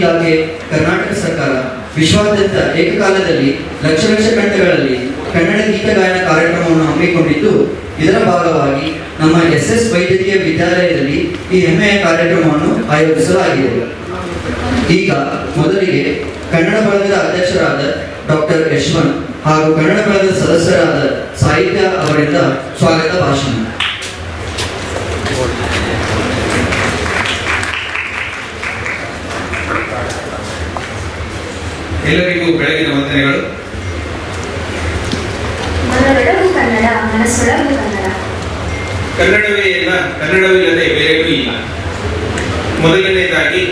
ಇಲಾಖೆ, ಕರ್ನಾಟಕ ಸರ್ಕಾರ ವಿಶ್ವಾದ್ಯಂತ ಏಕಕಾಲದಲ್ಲಿ ಲಕ್ಷ ಲಕ್ಷ ಗಂಟೆಗಳಲ್ಲಿ ಕನ್ನಡ ಗೀತ ಗಾಯನ ಕಾರ್ಯಕ್ರಮವನ್ನು ಹಮ್ಮಿಕೊಂಡಿದ್ದು, ಇದರ ಭಾಗವಾಗಿ ನಮ್ಮ SS ವೈದ್ಯಕೀಯ ವಿದ್ಯಾಲಯದಲ್ಲಿ ಈ ಹೆಮ್ಮೆಯ ಕಾರ್ಯಕ್ರಮವನ್ನು ಆಯೋಜಿಸಲಾಗಿದೆ. ಈಗ ಮೊದಲಿಗೆ ಕನ್ನಡ ಬಳಗದ ಅಧ್ಯಕ್ಷರಾದ ಡಾಕ್ಟರ್ ಯಶವಂತ್ ಹಾಗೂ ಕನ್ನಡ ಬಳಗದ ಸದಸ್ಯರಾದ ಸಾಹಿತ್ಯ ಅವರಿಂದ ಸ್ವಾಗತ ಭಾಷಣ. ಎಲ್ಲರಿಗೂ ಬೆಳಗಿನ ವಂದನೆಗಳು. ಮನದೊಳಗು ಕನ್ನಡ, ಮನಸ್ಸೊಳಗು ಕನ್ನಡ. ಕನ್ನಡವೇ ಇಲ್ಲ, ಕನ್ನಡವಿಲ್ಲದೆ ಬೇರೆಯೂ ಇಲ್ಲ. ಮೊದಲನೇದಾಗಿ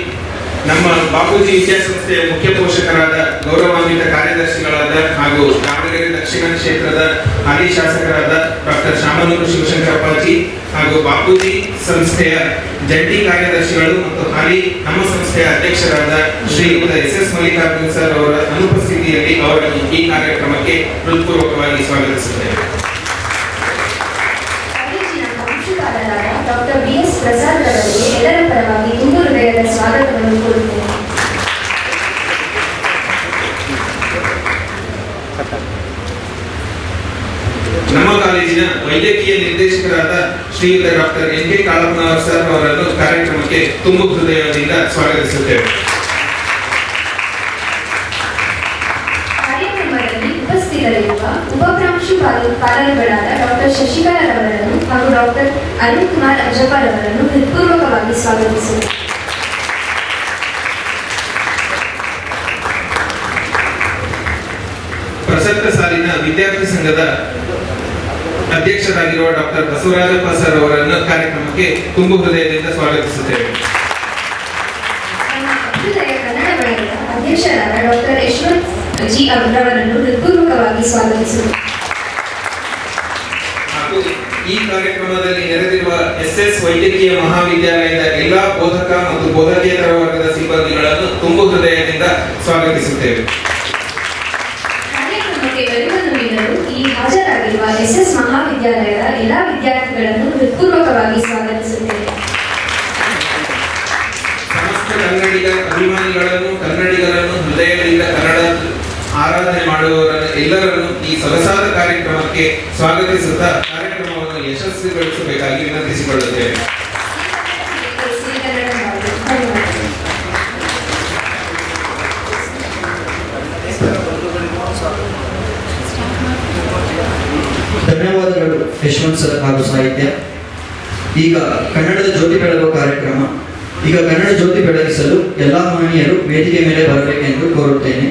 ನಮ್ಮ ಬಾಪೂಜಿ ವಿದ್ಯಾಸಂಸ್ಥೆಯ ಮುಖ್ಯ ಪೋಷಕರಾದ ಗೌರವಾನ್ವಿತ ಕಾರ್ಯದರ್ಶಿಗಳಾದ ಹಾಗೂ ದಾವಣಗೆರೆ ದಕ್ಷಿಣ ಕ್ಷೇತ್ರದ ಹಾಲಿ ಶಾಸಕರಾದ ಡಾಕ್ಟರ್ ಶಾಮನೂರು ಶಿವಶಂಕರ ಅಪ್ಪಾಜಿ ಹಾಗೂ ಬಾಪೂಜಿ ಸಂಸ್ಥೆಯ ಜಂಟಿ ಕಾರ್ಯದರ್ಶಿಗಳು ಮತ್ತು ಹಾಲಿ ನಮ್ಮ ಸಂಸ್ಥೆಯ ಅಧ್ಯಕ್ಷರಾದ ಶ್ರೀಯುತ SS ಮಲ್ಲಿಕಾರ್ಜುನ್ ಸರ್ ಅವರ ಅನುಪಸ್ಥಿತಿಯಲ್ಲಿ ಅವರನ್ನು ಈ ಕಾರ್ಯಕ್ರಮಕ್ಕೆ ಹೃತ್ಪೂರ್ವಕವಾಗಿ ಸ್ವಾಗತಿಸುತ್ತೇವೆ. ಡಾಕ್ಟರ್ BS ಪ್ರಸಾದ್ ಅವರಿಗೆ ಎಲ್ಲರ ಪರವಾಗಿ ತುಂಬು ಹೃದಯದ ಸ್ವಾಗತವನ್ನು ಕೋರುತ್ತೇನೆ. ನಮ್ಮ ಕಾಲೇಜಿನ ವೈದ್ಯಕೀಯ ನಿರ್ದೇಶಕರಾದ ಶ್ರೀಯುತ ಡಾಕ್ಟರ್ NK ಕಾಳಪ್ಪನವರ್ ಸರ್ ಅವರನ್ನು ಕಾರ್ಯಕ್ರಮಕ್ಕೆ ತುಂಬು ಹೃದಯದಿಂದ ಸ್ವಾಗತಿಸುತ್ತೇವೆ. ಕಾರ್ಯಕ್ರಮದಲ್ಲಿ ಉಪಸ್ಥಿತರಿರುವ ಉಪಪ್ರಾಂಶುಪಾಲರುಗಳಾದ ಡಾಕ್ಟರ್ ಶಶಿಕಲಾ ರವರನ್ನು ಹಾಗೂ ಡಾಕ್ಟರ್ ಅರುಣ್ ಕುಮಾರ್ ಅಜಪರ್ ಅವರನ್ನು ಹೃತ್ಪೂರ್ವಕವಾಗಿ ಸ್ವಾಗತಿಸುತ್ತೇವೆ. ಪ್ರಸಕ್ತ ಸಾಲಿನ ವಿದ್ಯಾರ್ಥಿ ಸಂಘದ ಅಧ್ಯಕ್ಷರಾಗಿರುವ ಡಾಕ್ಟರ್ ಬಸವರಾಜಪ್ಪ ಸರ್ ಅವರನ್ನು ಕಾರ್ಯಕ್ರಮಕ್ಕೆ ತುಂಬು ಹೃದಯದಿಂದ ಸ್ವಾಗತಿಸುತ್ತೇವೆ. ಅಭ್ಯುದಯ ಕನ್ನಡ ಬಳಗದ ಅಧ್ಯಕ್ಷರಾದ ಡಾಕ್ಟರ್ ಯಶವಂತ್ G ಅವರನ್ನು ಹೃತ್ಪೂರ್ವಕವಾಗಿ ಸ್ವಾಗತಿಸುತ್ತೇವೆ. ಹಾಗೂ ಈ ಕಾರ್ಯಕ್ರಮದಲ್ಲಿ ನೆರೆದಿರುವ SS ವೈದ್ಯಕೀಯ ಮಹಾವಿದ್ಯಾಲಯದ ಎಲ್ಲಾ ಬೋಧಕ ಮತ್ತು ಬೋಧಕೇತರ ವರ್ಗದ ಸಿಬ್ಬಂದಿಗಳನ್ನು ತುಂಬು ಹೃದಯದಿಂದ ಸ್ವಾಗತಿಸುತ್ತೇವೆ. ಕಾರ್ಯಕ್ರಮಕ್ಕೆ ಬೆಂಬಲ ನೀಡಲು ಇಲ್ಲಿ ಹಾಜರಾಗಿರುವ SS ಮಹಾವಿದ್ಯಾಲಯದ ಎಲ್ಲಾ ವಿದ್ಯಾರ್ಥಿಗಳನ್ನು ಹೃತ್ಪೂರ್ವಕವಾಗಿ ಸ್ವಾಗತಿಸುತ್ತೇವೆ. ಸಮಸ್ತ ಕನ್ನಡಿಗ ಅಭಿಮಾನಿಗಳನ್ನು, ಕನ್ನಡಿಗರನ್ನು ಹೃದಯದಿಂದ ಕನ್ನಡ ಆರಾಧನೆ ಮಾಡುವವರನ್ನು ಎಲ್ಲರನ್ನು ಈ ಸೊಗಸಾದ ಕಾರ್ಯಕ್ರಮಕ್ಕೆ ಸ್ವಾಗತಿಸುತ್ತಾ ಕಾರ್ಯಕ್ರಮವನ್ನು ಯಶಸ್ವಿಗೊಳಿಸಬೇಕಾಗಿ ವಿನಂತಿಸಿಕೊಳ್ಳುತ್ತೇವೆ. ಧನ್ಯವಾದಗಳು ಯಶವಂತ್ ಸರ್ ಹಾಗೂ ಸಾಹಿತ್ಯ. ಈಗ ಕನ್ನಡದ ಜ್ಯೋತಿ ಬೆಳಗುವ ಕಾರ್ಯಕ್ರಮ. ಈಗ ಕನ್ನಡ ಜ್ಯೋತಿ ಬೆಳಗಿಸಲು ಎಲ್ಲಾ ಮಹನೀಯರು ವೇದಿಕೆ ಮೇಲೆ ಬರಬೇಕೆಂದು ಕೋರುತ್ತೇನೆ.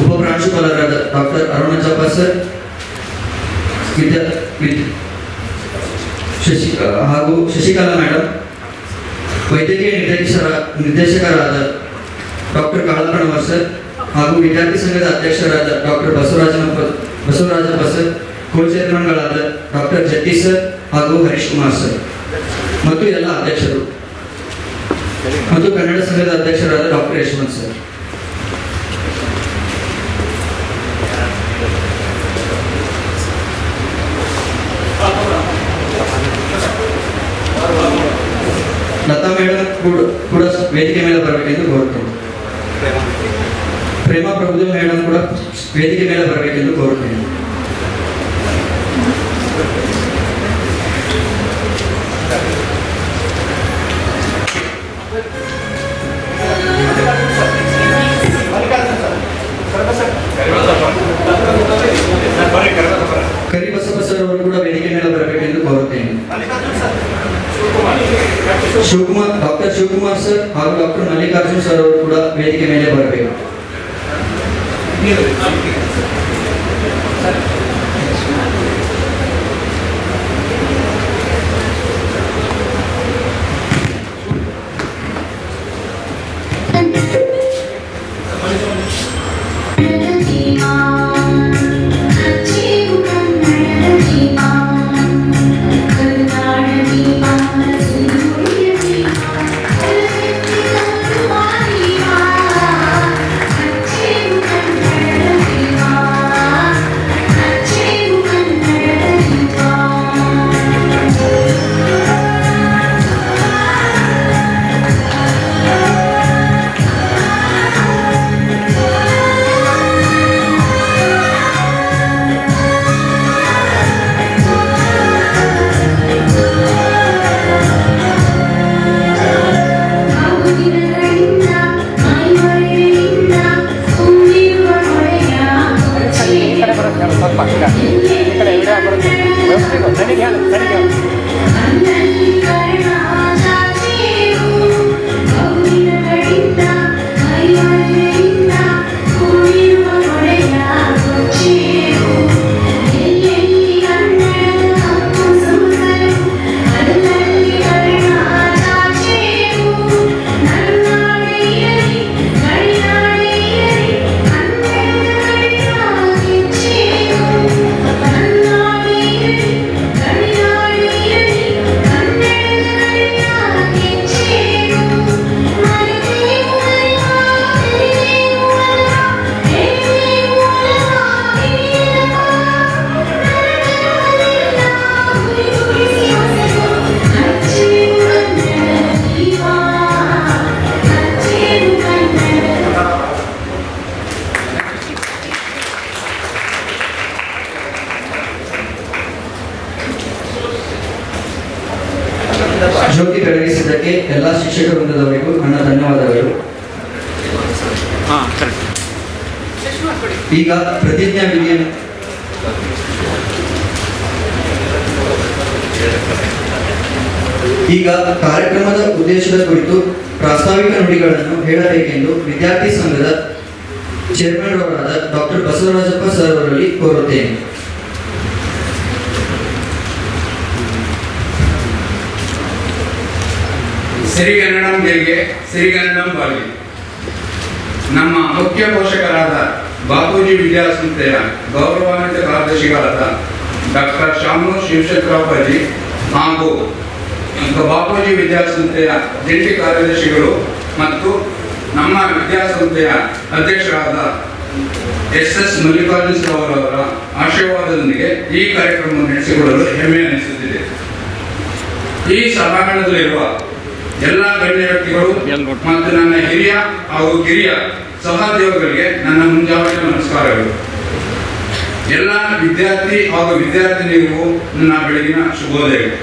ಉಪಪ್ರಾಂಶುಪಾಲರಾದ ಡಾಕ್ಟರ್ ಅರುಣಜಪ್ಪ ಸರ್ ಹಾಗೂ ಶಶಿಕಲಾ ಮೇಡಮ್, ವೈದ್ಯಕೀಯ ನಿರ್ದೇಶಕರಾದ ಡಾಕ್ಟರ್ ಕಾಳಪ್ಪನವರ್ ಸರ್ ಹಾಗೂ ವಿದ್ಯಾರ್ಥಿ ಸಂಘದ ಅಧ್ಯಕ್ಷರಾದ ಡಾಕ್ಟರ್ ಬಸವರಾಜಪ್ಪ ಸರ್, ಕೋ ಚೇರ್ಮನ್ಗಳಾದ ಡಾಕ್ಟರ್ ಜಟ್ಟಿ ಸರ್ ಹಾಗೂ ಹರೀಶ್ ಕುಮಾರ್ ಸರ್ ಮತ್ತು ಎಲ್ಲ ಅಧ್ಯಕ್ಷರು ಮತ್ತು ಕನ್ನಡ ಸಂಘದ ಅಧ್ಯಕ್ಷರಾದ doctor Yashwant sir. Latha madam ಕೂಡ ವೇದಿಕೆ ಮೇಲೆ ಬರಬೇಕೆಂದು ಕೋರುತ್ತೇನೆ. ಪ್ರೇಮಾ ಪ್ರಭುದೇವ್ ಮೇಡಮ್ ಕೂಡ ವೇದಿಕೆ ಮೇಲೆ ಬರಬೇಕೆಂದು ಕೋರುತ್ತೇನೆ. ಕರಿಬಸಪ್ಪ ಸರ್ ಅವರು ಕೂಡ ವೇದಿಕೆ ಮೇಲೆ ಬರಬೇಕೆಂದು ಕೋರುತ್ತೇನೆ. ಡಾಕ್ಟರ್ ಶಿವಕುಮಾರ್ ಸರ್ ಹಾಗೂ ಡಾಕ್ಟರ್ ಮಲ್ಲಿಕಾರ್ಜುನ್ ಸರ್ ಅವರು ಕೂಡ ವೇದಿಕೆ ಮೇಲೆ ಬರಬೇಕು. ಶಿಕ್ಷಕ ವೃಂದದವರಿಗೂ ನನ್ನ ಧನ್ಯವಾದಗಳು. ಈಗ ಪ್ರತಿಜ್ಞಾ ವಿಧಿಯನ್ನು ಈಗ ಕಾರ್ಯಕ್ರಮದ ಉದ್ದೇಶದ ಕುರಿತು ಪ್ರಾಸ್ತಾವಿಕ ನುಡಿಗಳನ್ನು ಹೇಳಬೇಕೆಂದು ವಿದ್ಯಾರ್ಥಿ ಸಂಘದ ಚೇರ್ಮನ್ ಅವರಾದ ಡಾಕ್ಟರ್ ಬಸವರಾಜಪ್ಪ ಸರ್ ಅವರಲ್ಲಿ ಕೋರುತ್ತೇನೆ. ಸಿರಿಗನ್ನಡಂ ಗೆಲ್ಗೆ ಸಿರಿಗನ್ನಡಂ ಬಾಳ್ಗೆ. ನಮ್ಮ ಮುಖ್ಯ ಪೋಷಕರಾದ ಬಾಪೂಜಿ ವಿದ್ಯಾಸಂಸ್ಥೆಯ ಗೌರವಾನ್ವಿತ ಕಾರ್ಯದರ್ಶಿಗಳಾದ ಡಾಕ್ಟರ್ ಶಾಮನೂರು ಶಿವಶಂಕರಪ್ಪಾಜಿ ಹಾಗೂ ಬಾಪೂಜಿ ವಿದ್ಯಾಸಂಸ್ಥೆಯ ಜಂಟಿ ಕಾರ್ಯದರ್ಶಿಗಳು ಮತ್ತು ನಮ್ಮ ವಿದ್ಯಾಸಂಸ್ಥೆಯ ಅಧ್ಯಕ್ಷರಾದ SS ಮಲ್ಲಿಕಾರ್ಜುನ ಅವರವರ ಆಶೀರ್ವಾದದೊಂದಿಗೆ ಈ ಕಾರ್ಯಕ್ರಮವನ್ನು ನಡೆಸಿಕೊಳ್ಳಲು ಹೆಮ್ಮೆ ಅನಿಸುತ್ತಿದೆ. ಈ ಸಭಾಂಗಣದಲ್ಲಿರುವ ಎಲ್ಲ ಗಣ್ಯ ವ್ಯಕ್ತಿಗಳು ಮತ್ತು ನನ್ನ ಹಿರಿಯ ಹಾಗೂ ಕಿರಿಯ ಸಹೋದ್ಯೋಗಿಗಳಿಗೆ ನನ್ನ ಮುಂಜಾವಿನ ನಮಸ್ಕಾರಗಳು. ಎಲ್ಲ ವಿದ್ಯಾರ್ಥಿ ಹಾಗೂ ವಿದ್ಯಾರ್ಥಿನಿಯರಿಗೂ ನನ್ನ ಬೆಳಗಿನ ಶುಭೋದಯಗಳು.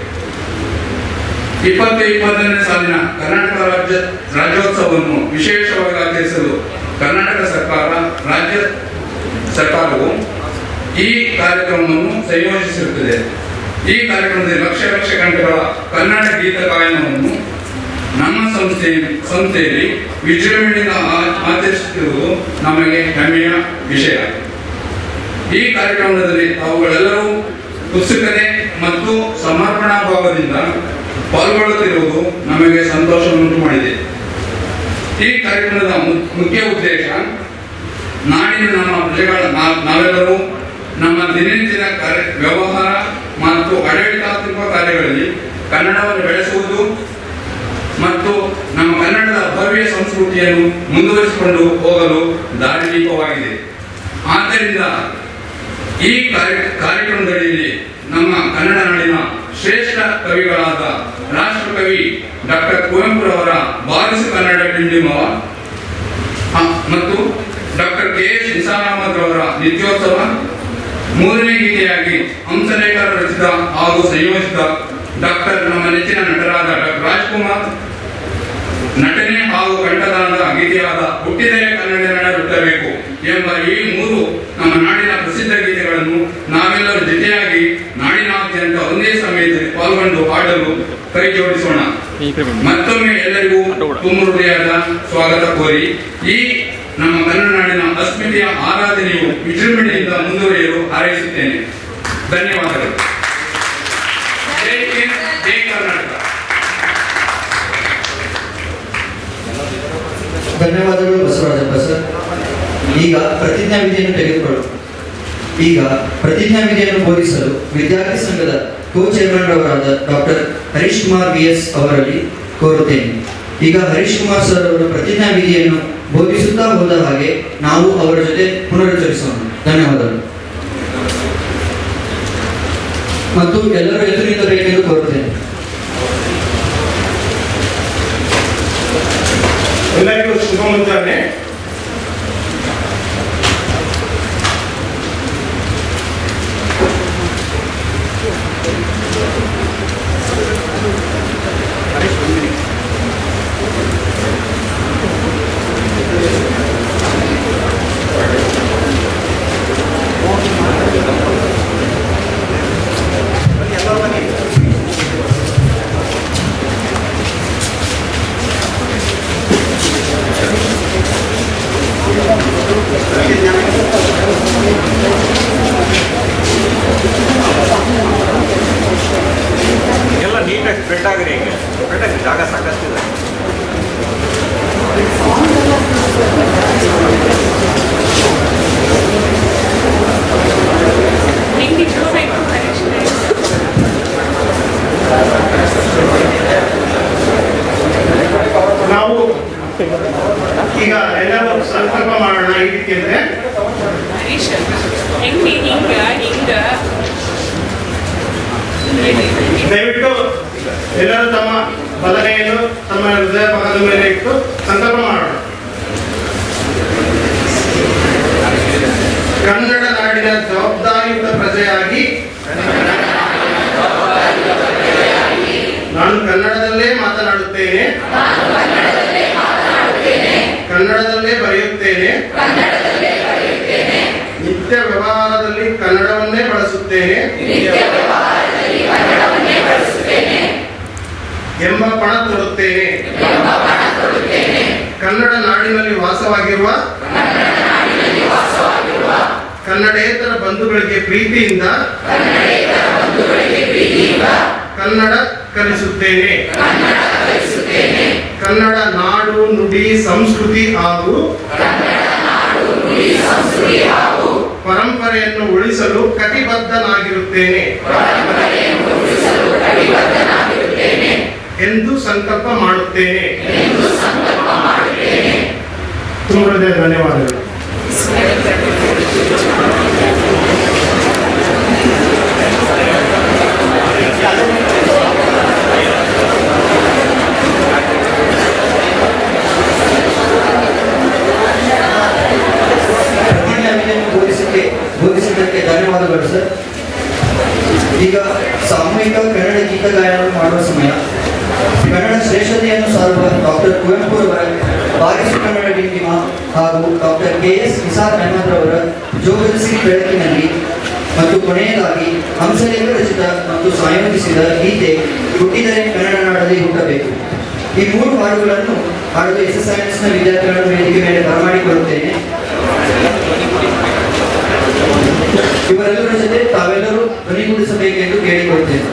2020ನೇ ಸಾಲಿನ ಕರ್ನಾಟಕ ರಾಜ್ಯೋತ್ಸವವನ್ನು ವಿಶೇಷವಾಗಿ ಆಚರಿಸಲು ಕರ್ನಾಟಕ ರಾಜ್ಯ ಸರ್ಕಾರವು ಈ ಕಾರ್ಯಕ್ರಮವನ್ನು ಸಂಯೋಜಿಸಿರುತ್ತದೆ. ಈ ಕಾರ್ಯಕ್ರಮದಲ್ಲಿ ಲಕ್ಷ ಲಕ್ಷ ಗಂಟೆಗಳ ಕನ್ನಡ ಗೀತ ಗಾಯನವನ್ನು ನಮ್ಮ ಸಂಸ್ಥೆಯಲ್ಲಿ ವಿಜೃಂಭಣೆಯಿಂದ ಆಚರಿಸುತ್ತಿರುವುದು ನಮಗೆ ಹೆಮ್ಮೆಯ ವಿಷಯ. ಈ ಕಾರ್ಯಕ್ರಮದಲ್ಲಿ ತಾವುಗಳೆಲ್ಲರೂ ಉತ್ಸುಕತೆ ಮತ್ತು ಸಮರ್ಪಣಾ ಭಾವದಿಂದ ಪಾಲ್ಗೊಳ್ಳುತ್ತಿರುವುದು ನಮಗೆ ಸಂತೋಷವನ್ನುಂಟು ಮಾಡಿದೆ. ಈ ಕಾರ್ಯಕ್ರಮದ ಮುಖ್ಯ ಉದ್ದೇಶ ನಾಡಿನ ನಮ್ಮ ಪ್ರಜೆಗಳ ನಾವೆಲ್ಲರೂ ನಮ್ಮ ದಿನನಿತ್ಯದ ವ್ಯವಹಾರ ಮತ್ತು ಆಡಳಿತಾತ್ಮಕ ಕಾರ್ಯಗಳಲ್ಲಿ ಕನ್ನಡವನ್ನು ಬೆಳೆಸುವುದು ಮತ್ತು ನಮ್ಮ ಕನ್ನಡದ ಭವ್ಯ ಸಂಸ್ಕೃತಿಯನ್ನು ಮುಂದುವರಿಸಿಕೊಂಡು ಹೋಗಲು ದಾರಿದೀಪವಾಗಿದೆ. ಆದ್ದರಿಂದ ಈ ಕಾರ್ಯಕ್ರಮದಲ್ಲಿ ನಮ್ಮ ಕನ್ನಡ ನಾಡಿನ ಶ್ರೇಷ್ಠ ಕವಿಗಳಾದ ರಾಷ್ಟ್ರಕವಿ ಡಾಕ್ಟರ್ ಕುವೆಂಪುರವರ ಬಾರಿಸು ಕನ್ನಡ ಡಿಂಡಿಮವ ಮತ್ತು ಡಾಕ್ಟರ್ KS ನಿಸಾರ್ ರವರ ನಿತ್ಯೋತ್ಸವ, ಮೂರನೇ ಗೀತೆಯಾಗಿ ಹಂಸಲೇಖರ ರಚಿತ ಹಾಗೂ ಸಂಯೋಜಿತ ಡಾಕ್ಟರ್ ನಮ್ಮ ನೆಚ್ಚಿನ ನಟರಾದ ಡಾಕ್ಟರ್ ರಾಜ್ಕುಮಾರ್ ನಟನೆ ಹಾಗೂ ಕಂಠದಾನದ ಗೀತೆಯಾದ ಹುಟ್ಟಿದರೆ ಕನ್ನಡ ನಾಡ ಹುಟ್ಟಬೇಕು ಎಂಬ ಈ ಮೂರು ನಮ್ಮ ನಾಡಿನ ಪ್ರಸಿದ್ಧ ಗೀತೆಗಳನ್ನು ನಾವೆಲ್ಲರೂ ಜೊತೆಯಾಗಿ ನಾಡಿನಾದ್ಯಂತ ಒಂದೇ ಸಮಯದಲ್ಲಿ ಪಾಲ್ಗೊಂಡು ಹಾಡಲು ಕೈ ಜೋಡಿಸೋಣ. ಮತ್ತೊಮ್ಮೆ ಎಲ್ಲರಿಗೂ ತುಂಬ ಹೃದಯದ ಸ್ವಾಗತ ಕೋರಿ ಈ ನಮ್ಮ ಕನ್ನಡ ನಾಡಿನ ಅಸ್ಮಿತೆಯ ಆರಾಧನೆಯು ವಿಜೃಂಭಣೆಯಿಂದ ಮುಂದುವರಿಯಲು ಹಾರೈಸುತ್ತೇನೆ. ಧನ್ಯವಾದಗಳು. ಜೈ ಹಿಂದ್, ಜೈ ಕರ್ನಾಟಕ. ಧನ್ಯವಾದಗಳು ಬಸವರಾಜಪ್ಪ ಸರ್. ಈಗ ಪ್ರತಿಜ್ಞಾ ವಿಧಿಯನ್ನು ಬೋಧಿಸಲು ವಿದ್ಯಾರ್ಥಿ ಸಂಘದ ಚೇರ್ಮನ್ ಅವರಾದ ಡಾಕ್ಟರ್ ಹರೀಶ್ ಕುಮಾರ್ VS ಅವರಲ್ಲಿ ಕೋರುತ್ತೇನೆ. ಈಗ ಹರೀಶ್ ಕುಮಾರ್ ಸರ್ ಅವರು ಪ್ರತಿಜ್ಞಾ ವಿಧಿಯನ್ನು ಬೋಧಿಸುತ್ತಾ ಹೋದ ಹಾಗೆ ನಾವು ಅವರ ಜೊತೆ ಪುನರುಚ್ಚರಿಸೋಣ. ಧನ್ಯವಾದಗಳು. ಮತ್ತು ಎಲ್ಲರೂ ಎದ್ದು ನಿಲ್ಲಬೇಕೆಂದು ಕೋರುತ್ತೇನೆ. ಎಲ್ಲರಿಗೂ ಶುಭ ಮುಂಜಾನೆ. ಎಲ್ಲ ನೀಟಾಗಿ ಸ್ಪ್ರೆಡ್ ಆಗ್ರಿ. ಈಗ ಸ್ಪ್ರೆಡ್ ಆಗಿ ಜಾಗ ಸಾಕಷ್ಟಿದೆ. ನಾವು ಈಗ ಎಲ್ಲರೂ ಸಂಕಲ್ಪ ಮಾಡೋಣ. ಈ ರೀತಿ ಅಂದ್ರೆ ದಯವಿಟ್ಟು ಎಲ್ಲರೂ ತಮ್ಮ ಬಲಗೈಯನ್ನು ತಮ್ಮ ಹೃದಯ ಭಾಗದ ಮೇಲೆ ಇಟ್ಟು ಸಂಕಲ್ಪ ಮಾಡೋಣ. ಕನ್ನಡ ನಾಡಿನ ಜವಾಬ್ದಾರಿಯುತ ಪ್ರಜೆಯಾಗಿ ನಾನು ಕನ್ನಡದಲ್ಲೇ ಮಾತನಾಡುತ್ತೇನೆ. ನಿತ್ಯ ವ್ಯವಹಾರದಲ್ಲಿ ಕನ್ನಡವನ್ನೇ ಬಳಸುತ್ತೇನೆ ಎಂಬ ಪಣ ತೊಡುತ್ತೇನೆ. ಕನ್ನಡ ನಾಡಿನಲ್ಲಿ ವಾಸವಾಗಿರುವ ಕನ್ನಡೇತರ ಬಂಧುಗಳಿಗೆ ಪ್ರೀತಿಯಿಂದ ಕನ್ನಡ ಕಲಿಸುತ್ತೇನೆ. ಕನ್ನಡ ನಾಡು ನುಡಿ ಸಂಸ್ಕೃತಿ ಹಾಗೂ ಪರಂಪರೆಯನ್ನು ಉಳಿಸಲು ಕಟಿಬದ್ಧನಾಗಿರುತ್ತೇನೆ ಎಂದು ಸಂಕಲ್ಪ ಮಾಡುತ್ತೇನೆ. ತುಂಬ ಧನ್ಯವಾದಗಳು. ಬೋಧಿಸಿದ್ದಕ್ಕೆ ಧನ್ಯವಾದಗಳು ಸರ್. ಈಗ ಸಾಮೂಹಿಕ ಕನ್ನಡ ಗೀತ ಗಾಯನ ಮಾಡುವ ಸಮಯ. ಕನ್ನಡ ಶ್ರೇಷ್ಠತೆಯನ್ನು ಸಾರುವ ಡಾಕ್ಟರ್ ಕುವೆಂಪು ಅವರ ಬಾರಿಸು ಕನ್ನಡ ಡಿಂಡಿಮ ಹಾಗೂ ಡಾಕ್ಟರ್ KS ನಿಸಾರ್ ಅಹಮದ್ ರವರ ಜೋಗದಸಿ ಬೆಳಕಿನಲ್ಲಿ ಮತ್ತು ಕೊನೆಯದಾಗಿ ಹಂಸಲೇಖ ರಚಿತ ಮತ್ತು ಸಂಯೋಜಿಸಿದ ಗೀತೆ ಹುಟ್ಟಿದರೆ ಕನ್ನಡ ನಾಡಲ್ಲಿ ಹುಟ್ಟಬೇಕು. ಈ 3 ಹಾಡುಗಳನ್ನು ಹಾಡಲು SSIMSನ ವಿದ್ಯಾರ್ಥಿಗಳನ್ನು ವೇದಿಕೆ ಮೇಲೆ ಬರಮಾಡಿಕೊಳ್ಳುತ್ತೇನೆ. ಇವರೆಲ್ಲರ ಜೊತೆ ತಾವೆಲ್ಲರೂ ಧ್ವನಿಗೂಡಿಸಬೇಕೆಂದು ಕೇಳಿಕೊಳ್ತೇನೆ.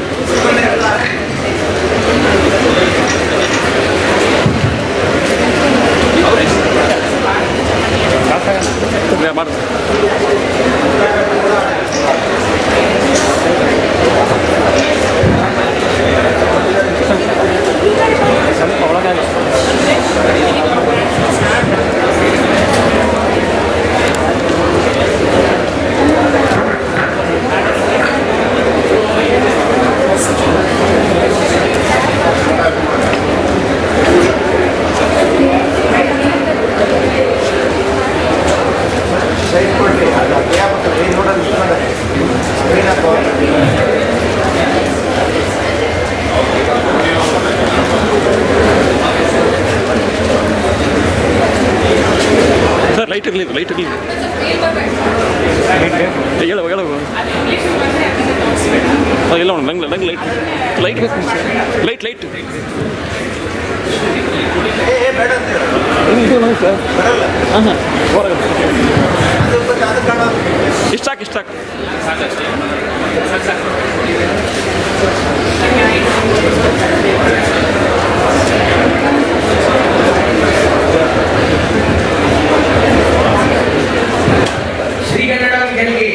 ಲೈಟ್ ಇರಲಿ ಹೇಳುವ ಎಲ್ಲ ನಂಗೆ ಲೈಟ್ ಲೈಟ್ ಬೇಕು ಲೈಟ್ ಸರ್ ಹಾಂ ಇಷ್ಟಾಕ್ ಶ್ರೀಗನ್ನಡಂ ಗೆಲ್ಗೆ.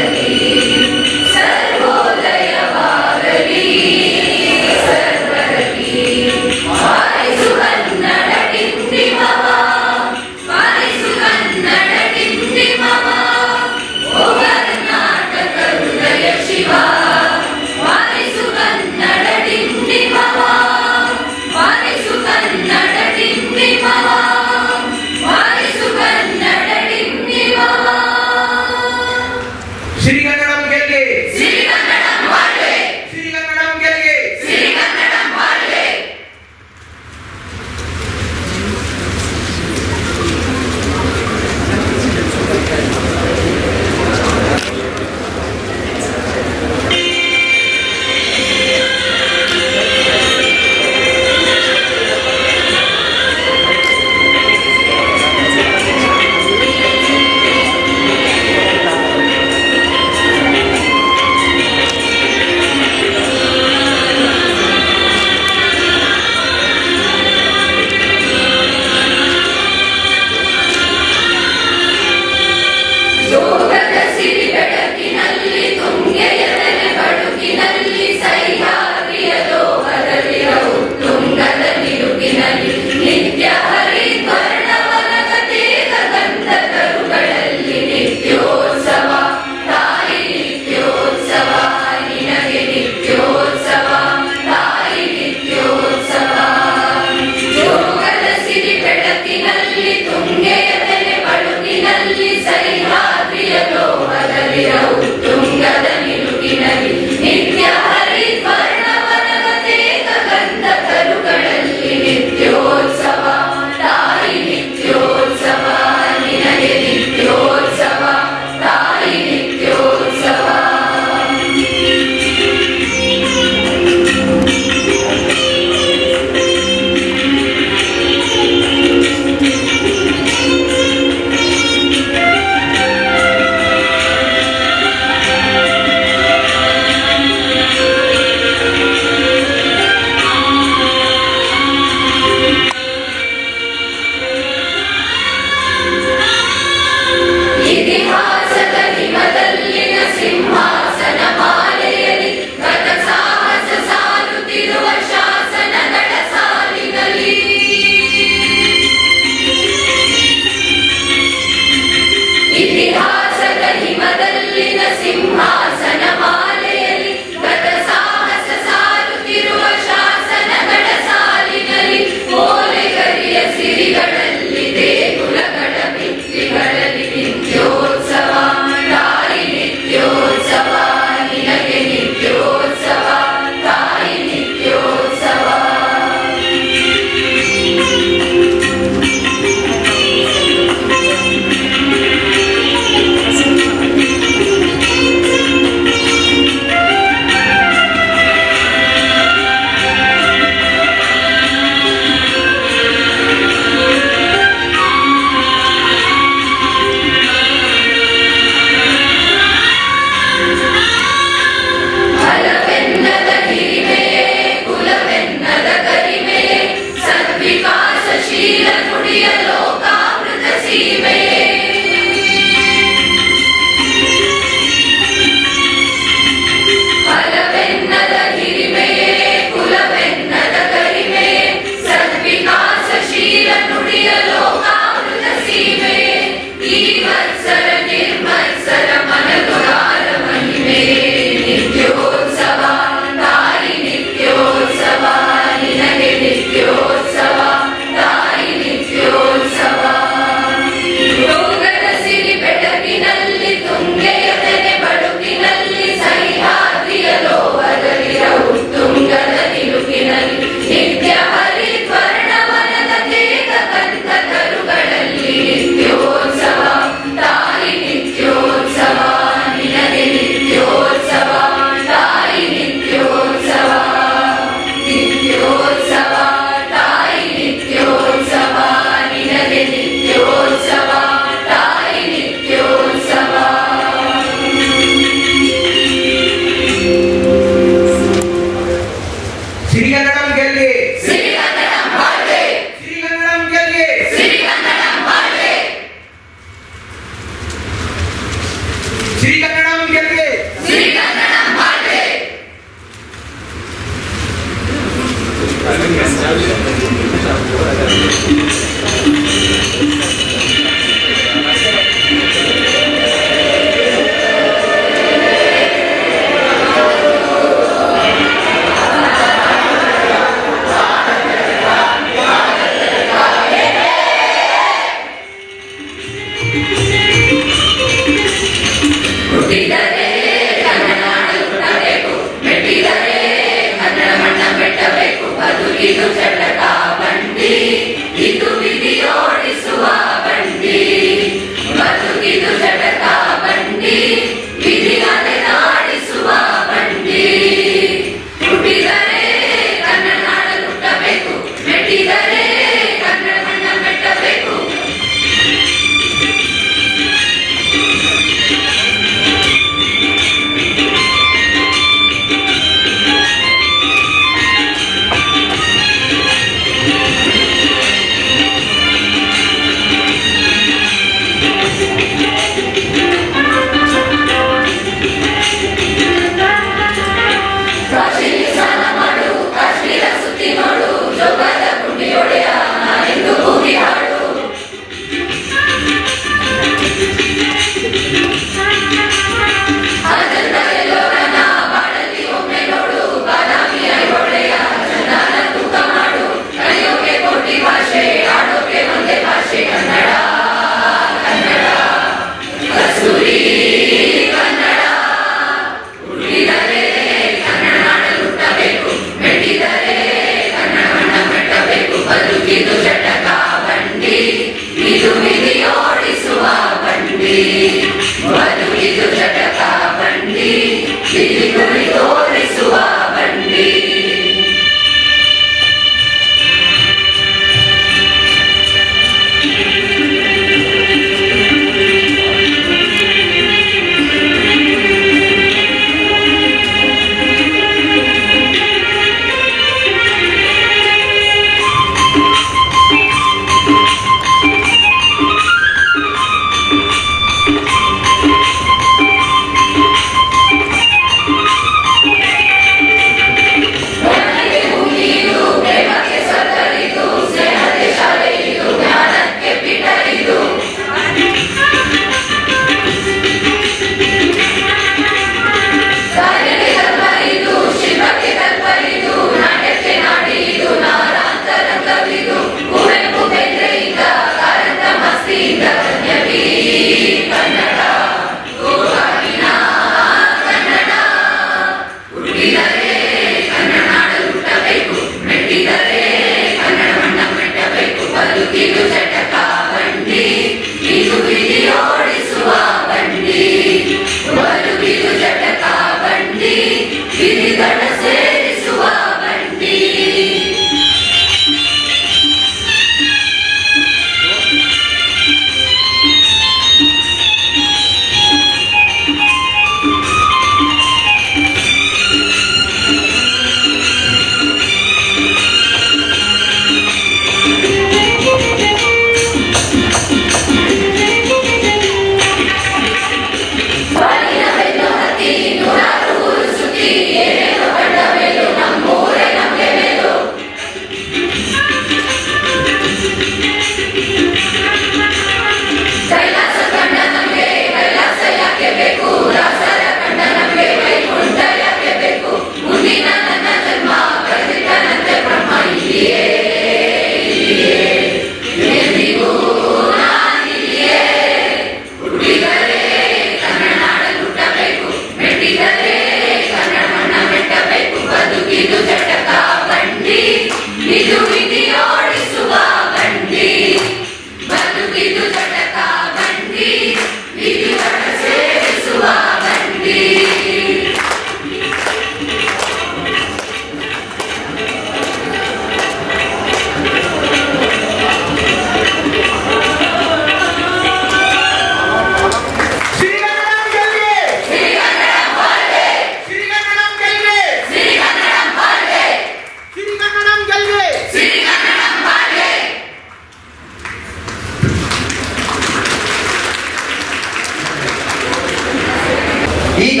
ಈಗ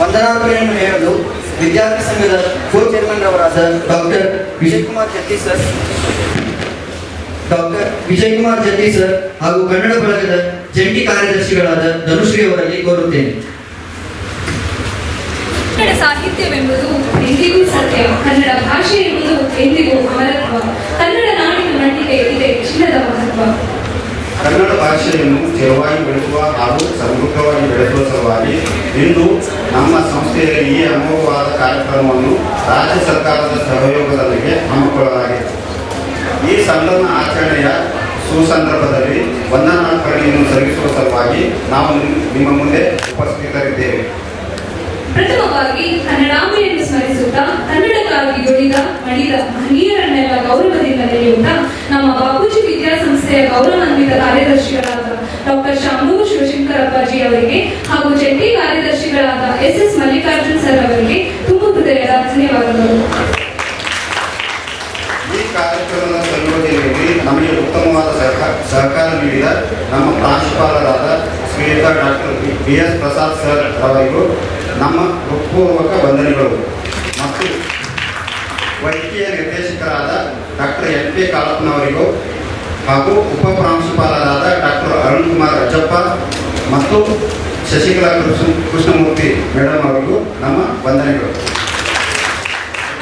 ವಂದನಾರ್ಪಣೆಯನ್ನು ಹೇಳಲು ವಿದ್ಯಾರ್ಥಿ ಸಂಘದ ಕೋ ಚೇರ್ಮನ್ ಅವರಾದ ಡಾಕ್ಟರ್ ವಿಜಯಕುಮಾರ್ ಜತ್ತಿ ಸರ್ ಹಾಗೂ ಕನ್ನಡ ಬಳಗದ ಜಂಟಿ ಕಾರ್ಯದರ್ಶಿಗಳಾದ ಧನುಶ್ರೀ ಅವರಲ್ಲಿ ಕೋರುತ್ತೇನೆ. ಕನ್ನಡ ಸಾಹಿತ್ಯವೆಂಬುದು ಎಂದಿಗೂ ಸತ್ಯ, ಕನ್ನಡ ಭಾಷೆ ಎಂಬುದು ಎಂದಿಗೂ ಅಮರತ್ವ, ಕನ್ನಡ ನಾಡಿನ ಮಣ್ಣಿಗೆ ಇದೆ ಚಿನ್ನದ ಮಹತ್ವ. ಕನ್ನಡ ಭಾಷೆಯನ್ನು ಸ್ಥಿರವಾಗಿ ಬೆಳೆಸುವ ಹಾಗೂ ಸಮೃದ್ಧವಾಗಿ ಬೆಳೆಸುವ ಸಲುವಾಗಿ ಇಂದು ನಮ್ಮ ಸಂಸ್ಥೆಯಲ್ಲಿ ಈ ಅಮೋಘವಾದ ಕಾರ್ಯಕ್ರಮವನ್ನು ರಾಜ್ಯ ಸರ್ಕಾರದ ಸಹಯೋಗದೊಂದಿಗೆ ಹಮ್ಮಿಕೊಳ್ಳಲಾಗಿದೆ. ಈ ಸಂಭ್ರಮ ಆಚರಣೆಯ ಸುಸಂದರ್ಭದಲ್ಲಿ ವಂದನಾರ್ಪಣೆಯನ್ನು ಸಲ್ಲಿಸುವ ಸಲುವಾಗಿ ನಾವು ನಿಮ್ಮ ಮುಂದೆ ಉಪಸ್ಥಿತರಿದ್ದೇವೆ. ಪ್ರಥಮವಾಗಿ ಕನ್ನಡಾಂಬೆಯನ್ನು ಸ್ಮರಿಸುತ್ತಾ ಕನ್ನಡಕ್ಕಾಗಿ ದುಡಿದ ಮಡಿದ ಮಹನೀಯರನ್ನೆಲ್ಲ ಗೌರವದಿಂದ ನೆನೆಯುತ್ತಾ ನಮ್ಮ ಬಾಪೂಜಿ ವಿದ್ಯಾಸಂಸ್ಥೆಯ ಗೌರವಾನ್ವಿತ ಕಾರ್ಯದರ್ಶಿಗಳಾದ ಡಾಕ್ಟರ್ ಶಾಮನೂರು ಶಿವಶಂಕರಪ್ಪಾಜಿ ಅವರಿಗೆ ಹಾಗೂ ಜಂಟಿ ಕಾರ್ಯದರ್ಶಿಗಳಾದ SS ಮಲ್ಲಿಕಾರ್ಜುನ್ ಸರ್ ಅವರಿಗೆ ತುಂಬ ಹೃದಯದ ಧನ್ಯವಾದಗಳು. ಈ ಕಾರ್ಯಕ್ರಮದ ಸಂಯೋಜನೆಯಲ್ಲಿ ನಮಗೆ ಉತ್ತಮವಾದ ಸಹಕಾರ ನೀಡಿದ ನಮ್ಮ ಪ್ರಾಂಶುಪಾಲರಾದ ಶ್ರೀಯುತ ಡಾಕ್ಟರ್ BS ಪ್ರಸಾದ್ ಸರ್ ಅವರಿಗೂ ನಮ್ಮ ಹೃತ್ಪೂರ್ವಕ ವಂದನೆಗಳು ಮತ್ತು ವೈದ್ಯಕೀಯ ನಿರ್ದೇಶಕರಾದ ಡಾಕ್ಟರ್ NP ಕಾಳಪ್ಪನವರಿಗೂ ಹಾಗೂ ಉಪ ಪ್ರಾಂಶುಪಾಲರಾದ ಡಾಕ್ಟರ್ ಅರುಣ್ ಕುಮಾರ್ ಅಜ್ಜಪ್ಪ ಮತ್ತು ಶಶಿಕಲಾ ಕೃಷ್ಣಮೂರ್ತಿ ಮೇಡಮ್ ಅವರಿಗೂ ನಮ್ಮ ವಂದನೆಗಳು.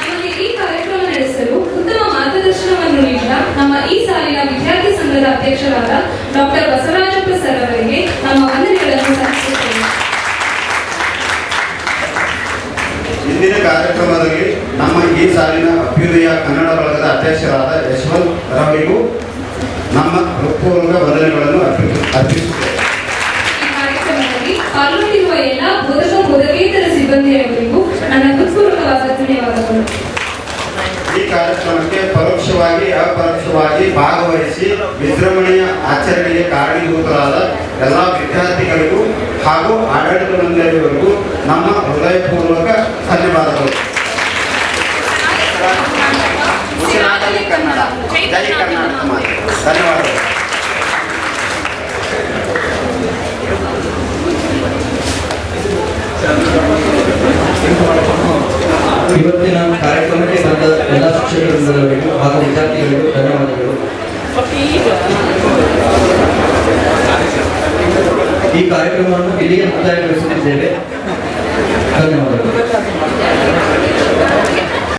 ನಮಗೆ ಈ ಕಾರ್ಯಕ್ರಮ ನಡೆಸಲು ಉತ್ತಮ ಮಾರ್ಗದರ್ಶನವನ್ನು ನೀಡಿದ ನಮ್ಮ ಈ ಸಾಲಿನ ವಿದ್ಯಾರ್ಥಿ ಸಂಘದ ಅಧ್ಯಕ್ಷರಾದ ಡಾಕ್ಟರ್ ಬಸವರಾಜಪ್ಪ ಸರ್ ಅವರಿಗೆ ನಮ್ಮ ವಂದನೆಗಳನ್ನು ಸಲ್ಲಿಸುತ್ತೇವೆ. ಇಂದಿನ ಕಾರ್ಯಕ್ರಮದಲ್ಲಿ ನಮ್ಮ ಈ ಸಾಲಿನ ಅಭ್ಯುದಯ ಕನ್ನಡ ಬಳಗದ ಅಧ್ಯಕ್ಷರಾದ ಯಶವಂತ್ ಅವರಿಗೂ ನಮ್ಮ ಹೃತ್ಪೂರ್ವಕ ವಂದನೆಗಳನ್ನು ಅರ್ಪಿಸುತ್ತೇವೆ. ಈ ಕಾರ್ಯಕ್ರಮದಲ್ಲಿ ಪಾಲ್ಗೊಂಡಿರುವ ಎಲ್ಲ ಬೋಧಕ ಬೋಧಕೇತರ ಸಿಬ್ಬಂದಿಯವರಿಗೂ ಧನ್ಯವಾದಗಳು. ಈ ಕಾರ್ಯಕ್ರಮಕ್ಕೆ ಪರೋಕ್ಷವಾಗಿ ಅಪರೋಕ್ಷವಾಗಿ ಭಾಗವಹಿಸಿ ವಿಜೃಂಭಣೆಯ ಆಚರಣೆಗೆ ಕಾರಣೀಭೂತರಾದ ಎಲ್ಲ ವಿದ್ಯಾರ್ಥಿಗಳಿಗೂ ಹಾಗೂ ಆಡಳಿತ ಮಂಡಳಿಯವರಿಗೂ ನಮ್ಮ ಹೃದಯಪೂರ್ವಕ ಧನ್ಯವಾದಗಳು. ಉಸಿರಾಡಲಿ ಕನ್ನಡ, ಜೈ ಕರ್ನಾಟಕ ಮಾತೆ. ಧನ್ಯವಾದಗಳು. ಇವತ್ತಿನ ಕಾರ್ಯಕ್ರಮಕ್ಕೆ ಬಂದ ಎಲ್ಲ ಶಿಕ್ಷಕರಿಗೂ ಹಾಗೂ ವಿದ್ಯಾರ್ಥಿಗಳಿಗೂ ಧನ್ಯವಾದಗಳು. ಈ ಕಾರ್ಯಕ್ರಮವನ್ನು ಇಲ್ಲಿಗೆ ಮುಕ್ತಾಯಗೊಳಿಸುತ್ತಿದ್ದೇವೆ. ಧನ್ಯವಾದಗಳು.